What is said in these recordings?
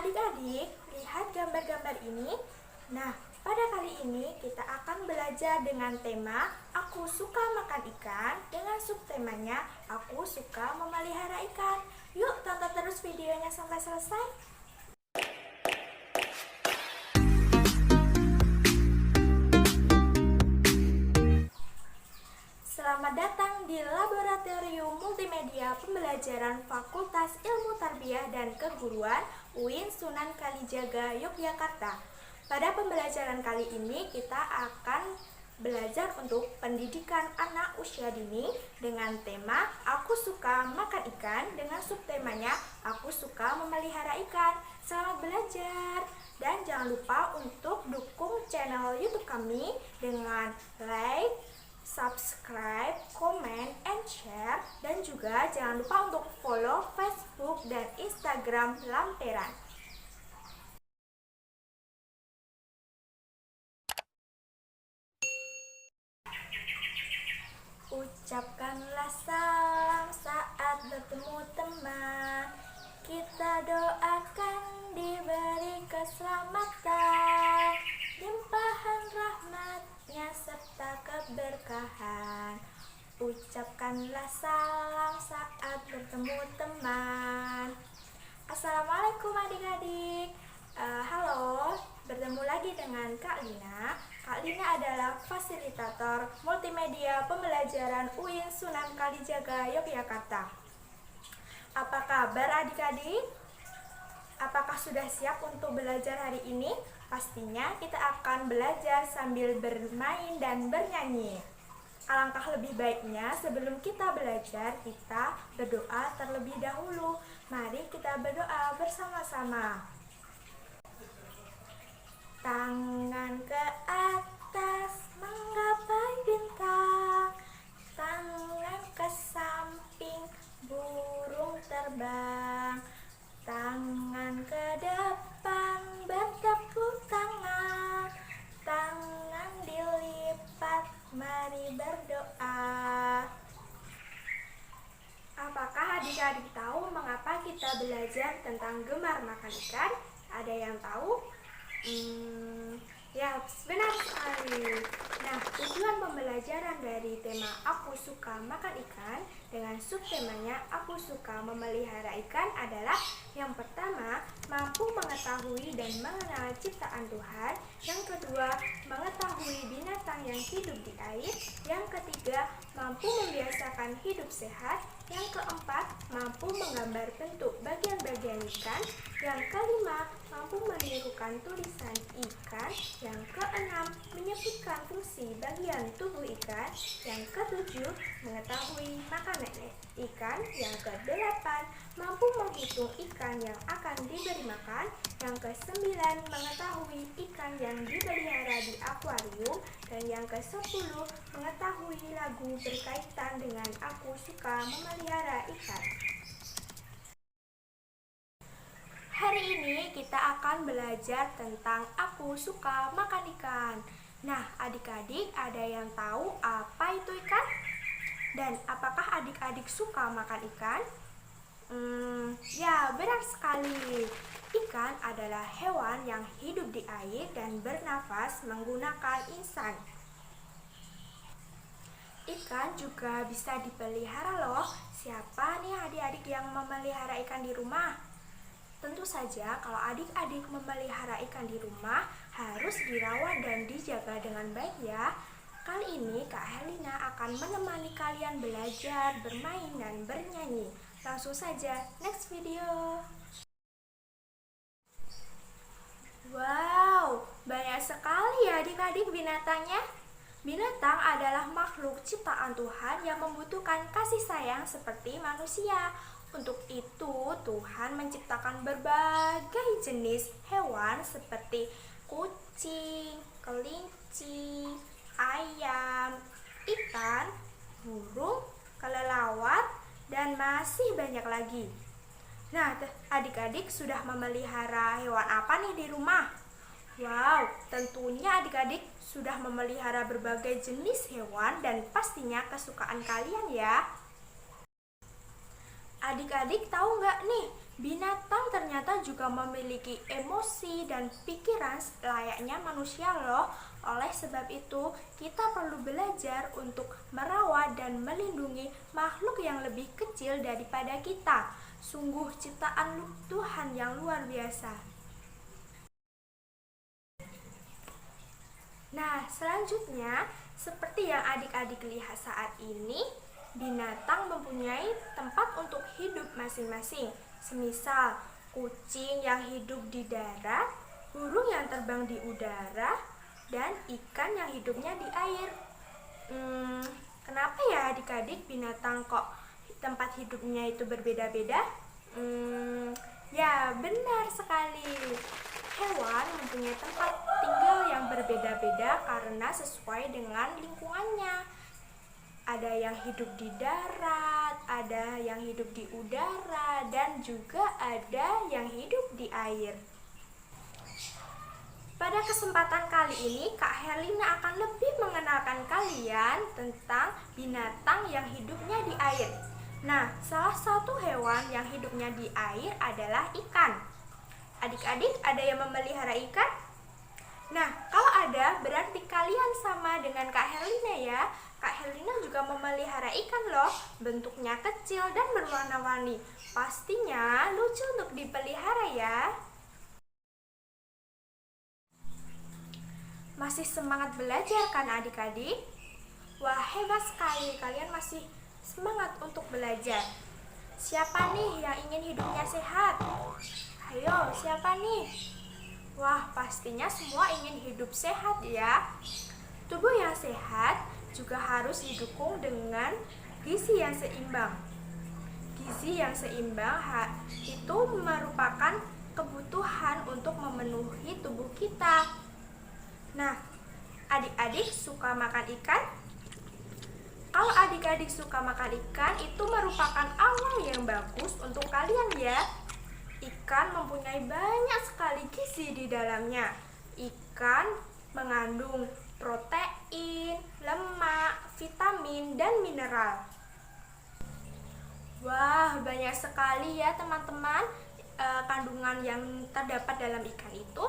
Adik-adik, lihat gambar-gambar ini. Nah, pada kali ini kita akan belajar dengan tema Aku suka makan ikan dengan subtemanya Aku suka memelihara ikan. Yuk tonton terus videonya sampai selesai. Selamat datang di Laboratorium Multimedia Pembelajaran Fakultas Ilmu Tarbiyah dan Keguruan UIN Sunan Kalijaga, Yogyakarta. Pada pembelajaran kali ini kita akan belajar untuk pendidikan anak usia dini dengan tema Aku suka makan ikan dengan subtemanya Aku suka memelihara ikan. Selamat belajar. Dan jangan lupa untuk dukung channel YouTube kami dengan like, subscribe, comment, and share. Dan juga jangan lupa untuk follow Facebook dan Instagram Lamperan. Ucapkanlah salam saat bertemu teman. Kita doakan diberi keselamatan, limpahan rahmatnya serta keberkahan. Ucapkanlah salam saat bertemu teman. Assalamualaikum adik-adik. Halo, bertemu lagi dengan Kak Lina. Kak Lina adalah fasilitator multimedia pembelajaran UIN Sunan Kalijaga, Yogyakarta. Apa kabar adik-adik? Apakah sudah siap untuk belajar hari ini? Pastinya kita akan belajar sambil bermain dan bernyanyi. Alangkah lebih baiknya sebelum kita belajar, kita berdoa terlebih dahulu. Mari kita berdoa bersama-sama. Tangan ke atas menggapai bintang, tangan ke samping burung terbang, tangan ke depan bertepuk tangan, tangan dilipat, mari berdoa. Apakah adik-adik tahu mengapa kita belajar tentang gemar makan ikan? Ada yang tahu? Ya, benar sekali. Nah, tujuan pembelajaran dari tema Aku suka makan ikan dengan subtemanya Aku suka memelihara ikan adalah: yang pertama, mampu mengetahui dan mengenal ciptaan Tuhan; yang kedua, mengetahui binatang yang hidup di air; yang ketiga, mampu membiasakan hidup sehat; yang keempat, mampu menggambar bentuk bagian-bagian ikan; yang kelima, mampu menirukan tulisan ikan; yang keenam, menyebutkan fungsi bagian tubuh ikan; yang ketujuh, mengetahui makanan ikan; yang kedelapan, mampu menghitung ikan yang akan diberi makan; yang kesembilan, mengetahui ikan yang dipelihara di akuarium; dan yang kesepuluh, mengetahui lagu berkaitan dengan Aku suka memelihara ikan. Hari ini kita akan belajar tentang Aku suka makan ikan. Nah, adik-adik ada yang tahu apa itu ikan? Dan apakah adik-adik suka makan ikan? Ya, benar sekali. Ikan adalah hewan yang hidup di air dan bernafas menggunakan insang. Ikan juga bisa dipelihara loh. Siapa nih adik-adik yang memelihara ikan di rumah? Tentu saja kalau adik-adik memelihara ikan di rumah harus dirawat dan dijaga dengan baik ya. Kali ini Kak Helina akan menemani kalian belajar, bermain, dan bernyanyi. Langsung saja, next video. Wow, banyak sekali ya adik-adik binatangnya. Binatang adalah makhluk ciptaan Tuhan yang membutuhkan kasih sayang seperti manusia. Untuk itu, Tuhan menciptakan berbagai jenis hewan seperti kucing, kelinci, ayam, ikan, burung, kelelawar, dan masih banyak lagi. Nah, adik-adik sudah memelihara hewan apa nih di rumah? Wow, tentunya adik-adik sudah memelihara berbagai jenis hewan dan pastinya kesukaan kalian ya. Adik-adik tahu nggak nih, binatang ternyata juga juga memiliki emosi dan pikiran layaknya manusia loh. Oleh sebab itu, kita perlu belajar untuk merawat dan melindungi makhluk yang lebih kecil daripada kita. Sungguh ciptaan Tuhan yang luar biasa. Nah, selanjutnya, seperti yang adik-adik lihat saat ini, binatang mempunyai tempat untuk hidup masing-masing. Semisal kucing yang hidup di darat, burung yang terbang di udara, dan ikan yang hidupnya di air. Kenapa ya adik-adik binatang kok tempat hidupnya itu berbeda-beda? Ya, benar sekali. Hewan mempunyai tempat tinggal yang berbeda-beda karena sesuai dengan lingkungannya. Ada yang hidup di darat, ada yang hidup di udara, dan juga ada yang hidup di air. Pada kesempatan kali ini, Kak Herlina akan lebih mengenalkan kalian tentang binatang yang hidupnya di air. Nah, salah satu hewan yang hidupnya di air adalah ikan. Adik-adik, ada yang memelihara ikan? Nah, kalau ada, berarti kalian sama dengan Kak Herlina ya. Kak Herlina juga memelihara ikan loh. Bentuknya kecil dan berwarna-warni. Pastinya lucu untuk dipelihara ya. Masih semangat belajar kan adik-adik? Wah, hebat sekali, kalian masih semangat untuk belajar. Siapa nih yang ingin hidupnya sehat? Ayo, siapa nih? Wah, pastinya semua ingin hidup sehat ya. Tubuh yang sehat juga harus didukung dengan gizi yang seimbang. Gizi yang seimbang itu merupakan kebutuhan untuk memenuhi tubuh kita. Nah, adik-adik suka makan ikan? Kalau adik-adik suka makan ikan, itu merupakan awal yang bagus untuk kalian ya. Ikan mempunyai banyak sekali gizi di dalamnya. Ikan mengandung protein, lemak, vitamin, dan mineral. Wah, banyak sekali ya teman-teman kandungan yang terdapat dalam ikan itu.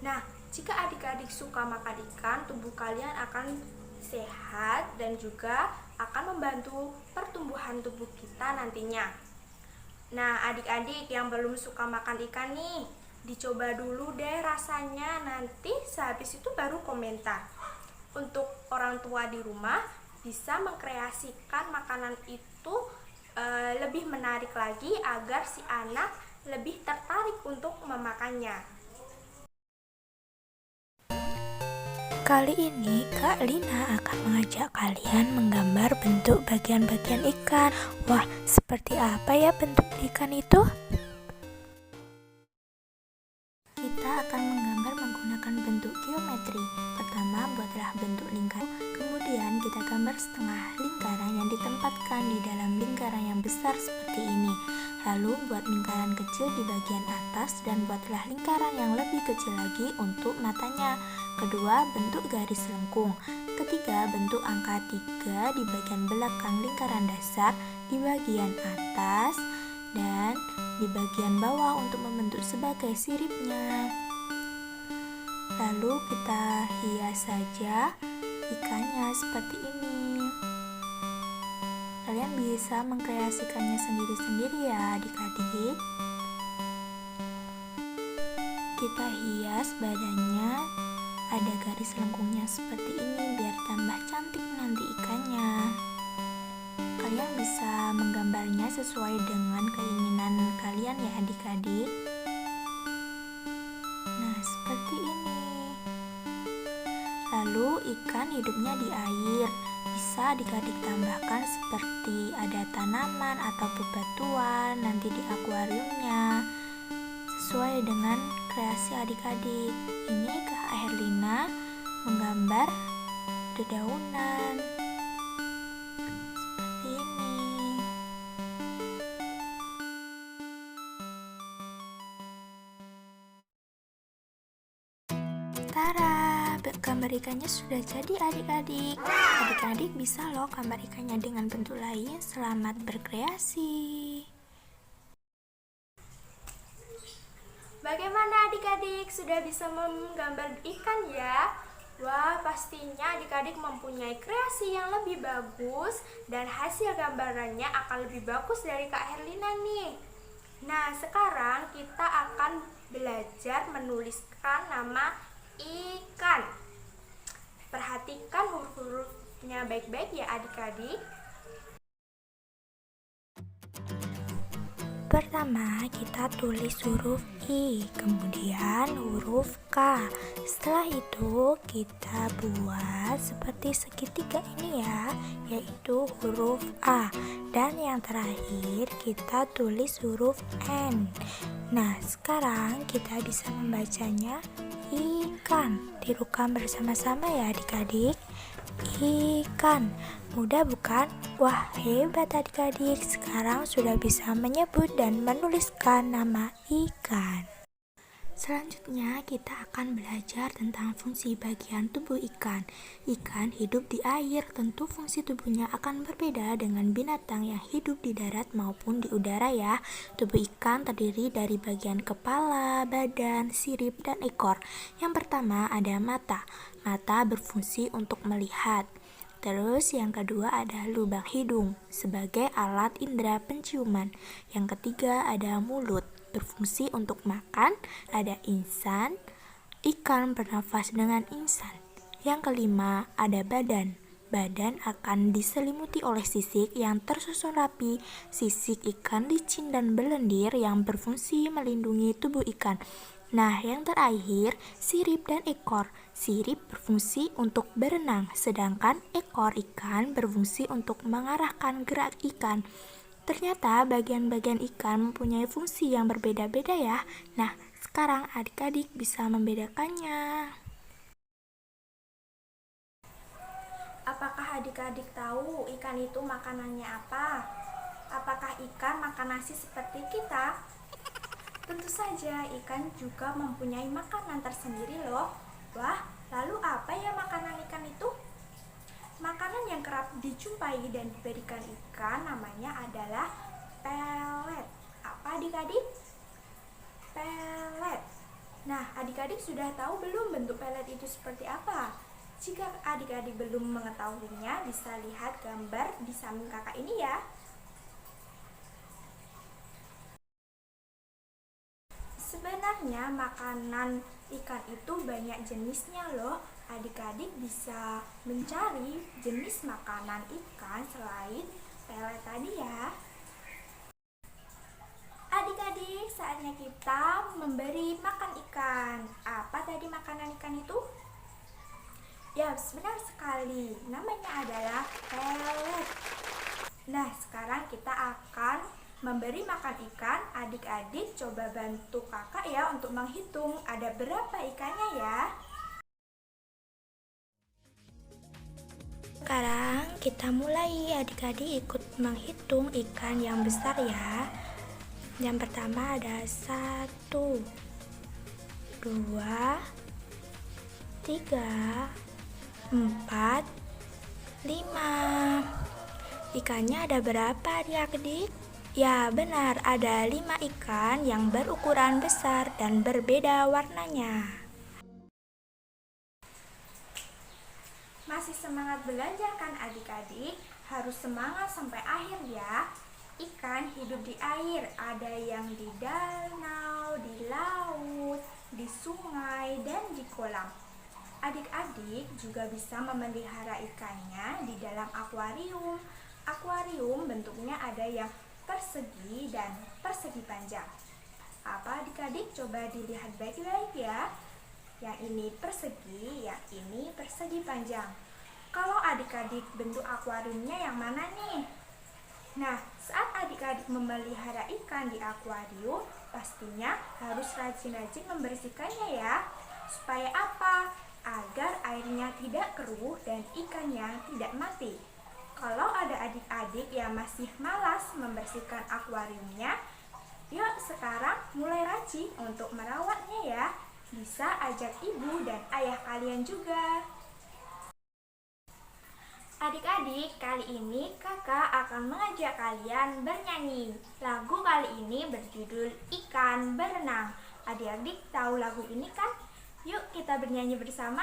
Nah, jika adik-adik suka makan ikan, tubuh kalian akan sehat dan juga akan membantu pertumbuhan tubuh kita nantinya. Nah, adik-adik yang belum suka makan ikan nih, dicoba dulu deh rasanya, nanti sehabis itu baru komentar. Untuk orang tua di rumah bisa mengkreasikan makanan itu lebih menarik lagi agar si anak lebih tertarik untuk memakannya. Kali ini Kak Lina akan mengajak kalian menggambar bentuk bagian-bagian ikan. Wah, seperti apa ya bentuk ikan itu? Kita akan menggambar menggunakan bentuk geometri. Pertama, buatlah bentuk lingkaran. Kemudian kita gambar setengah lingkaran yang ditempatkan di dalam lingkaran yang besar seperti ini. Lalu buat lingkaran kecil di bagian atas dan buatlah lingkaran yang lebih kecil lagi untuk matanya. Kedua, bentuk garis lengkung. Ketiga, bentuk angka 3 di bagian belakang lingkaran dasar, di bagian atas, dan di bagian bawah untuk membentuk sebagai siripnya. Lalu kita hias saja ikannya seperti ini. Kalian bisa mengkreasikannya sendiri-sendiri ya adik-adik. Kita hias badannya, ada garis lengkungnya seperti ini biar tambah cantik nanti ikannya. Kalian bisa menggambarnya sesuai dengan keinginan kalian ya adik-adik. Nah, seperti ini. Lalu ikan hidupnya di air. Bisa adik-adik tambahkan seperti ada tanaman atau bebatuan nanti di akuariumnya, sesuai dengan kreasi adik-adik. Ini Kak Herlina menggambar dedaunan seperti ini. Tara, gambar ikannya sudah jadi adik-adik. Adik-adik bisa loh gambar ikannya dengan bentuk lain. Selamat berkreasi. adik-adik sudah bisa menggambar ikan ya? Wah, pastinya adik-adik mempunyai kreasi yang lebih bagus dan hasil gambarannya akan lebih bagus dari Kak Herlina nih. Nah, sekarang kita akan belajar menuliskan nama ikan. Perhatikan huruf-hurufnya baik-baik ya adik-adik. Pertama, kita tulis huruf I, kemudian huruf K. Setelah itu, kita buat seperti segitiga ini ya, yaitu huruf A. Dan yang terakhir, kita tulis huruf N. Nah, sekarang kita bisa membacanya ikan. Tirukan bersama-sama ya adik-adik. Ikan. Mudah bukan? Wah, hebat adik-adik. Sekarang sudah bisa menyebut dan menuliskan nama ikan. Selanjutnya kita akan belajar tentang fungsi bagian tubuh ikan. Ikan hidup di air, tentu fungsi tubuhnya akan berbeda dengan binatang yang hidup di darat maupun di udara ya. Tubuh ikan terdiri dari bagian kepala, badan, sirip, dan ekor. Yang pertama ada mata. Mata berfungsi untuk melihat. Terus yang kedua ada lubang hidung sebagai alat indera penciuman. Yang ketiga ada mulut, berfungsi untuk makan. Ada insan, ikan bernafas dengan insan. Yang kelima ada badan. Badan akan diselimuti oleh sisik yang tersusun rapi. Sisik ikan licin dan berlendir yang berfungsi melindungi tubuh ikan. Nah, yang terakhir, sirip dan ekor. Sirip berfungsi untuk berenang, sedangkan ekor ikan berfungsi untuk mengarahkan gerak ikan. Ternyata bagian-bagian ikan mempunyai fungsi yang berbeda-beda ya. Nah, sekarang adik-adik bisa membedakannya. Apakah adik-adik tahu ikan itu makanannya apa? Apakah ikan makan nasi seperti kita? Tentu saja ikan juga mempunyai makanan tersendiri loh. Wah, lalu apa ya makanan ikan itu? Makanan yang kerap dijumpai dan diberikan ikan namanya adalah pelet. Apa adik-adik? Pelet. Nah, adik-adik sudah tahu belum bentuk pelet itu seperti apa? Jika adik-adik belum mengetahuinya, bisa lihat gambar di samping kakak ini ya. Sebenarnya makanan ikan itu banyak jenisnya loh. Adik-adik bisa mencari jenis makanan ikan selain pelet tadi ya. Adik-adik, saatnya kita memberi makan ikan. Apa tadi makanan ikan itu? Ya, benar sekali. Namanya adalah pelet. Nah, sekarang kita akan memberi makan ikan. Adik-adik coba bantu kakak ya untuk menghitung ada berapa ikannya ya. Sekarang kita mulai, adik-adik ikut menghitung ikan yang besar ya. Yang pertama ada 1, 2, 3, 4, 5. Ikannya ada berapa adik-adik? Ya benar, ada 5 ikan yang berukuran besar dan berbeda warnanya. Masih semangat belajar kan adik-adik? Harus semangat sampai akhir ya. Ikan hidup di air, ada yang di danau, di laut, di sungai, dan di kolam. Adik-adik juga bisa memelihara ikannya di dalam akuarium. Akuarium bentuknya ada yang persegi dan persegi panjang. Apa adik-adik? Coba dilihat baik-baik ya. Yang ini persegi, yang ini persegi panjang. Kalau adik-adik bentuk akuariumnya yang mana nih? Nah, saat adik-adik memelihara ikan di akuarium, pastinya harus rajin-rajin membersihkannya ya. Supaya apa? Agar airnya tidak keruh dan ikannya tidak mati. Kalau ada adik-adik yang masih malas membersihkan akuariumnya, yuk sekarang mulai rajin untuk merawatnya ya. Bisa ajak ibu dan ayah kalian juga. Adik-adik, kali ini kakak akan mengajak kalian bernyanyi. Lagu kali ini berjudul Ikan Berenang. Adik-adik tahu lagu ini kan? Yuk kita bernyanyi bersama.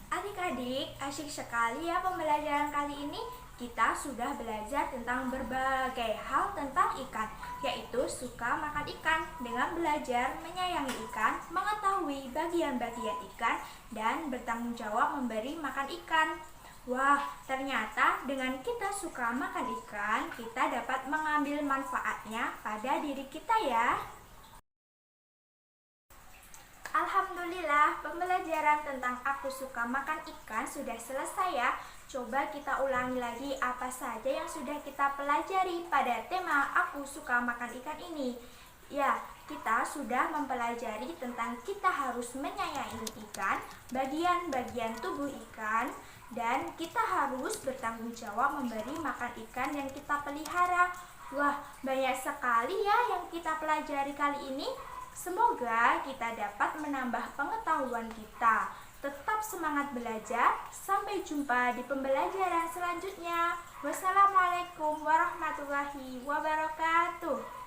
Adik-adik, asyik sekali ya pembelajaran kali ini. Kita sudah belajar tentang berbagai hal tentang ikan, yaitu suka makan ikan, dengan belajar menyayangi ikan, mengetahui bagian-bagian ikan, dan bertanggung jawab memberi makan ikan. Wah, ternyata dengan kita suka makan ikan, kita dapat mengambil manfaatnya pada diri kita ya. Alhamdulillah, pembelajaran tentang aku suka makan ikan sudah selesai ya. Coba kita ulangi lagi apa saja yang sudah kita pelajari pada tema aku suka makan ikan ini. Ya, kita sudah mempelajari tentang kita harus menyayangi ikan, bagian-bagian tubuh ikan, dan kita harus bertanggung jawab memberi makan ikan yang kita pelihara. Wah, banyak sekali ya yang kita pelajari kali ini. Semoga kita dapat menambah pengetahuan kita. Tetap semangat belajar. Sampai jumpa di pembelajaran selanjutnya. Wassalamualaikum warahmatullahi wabarakatuh.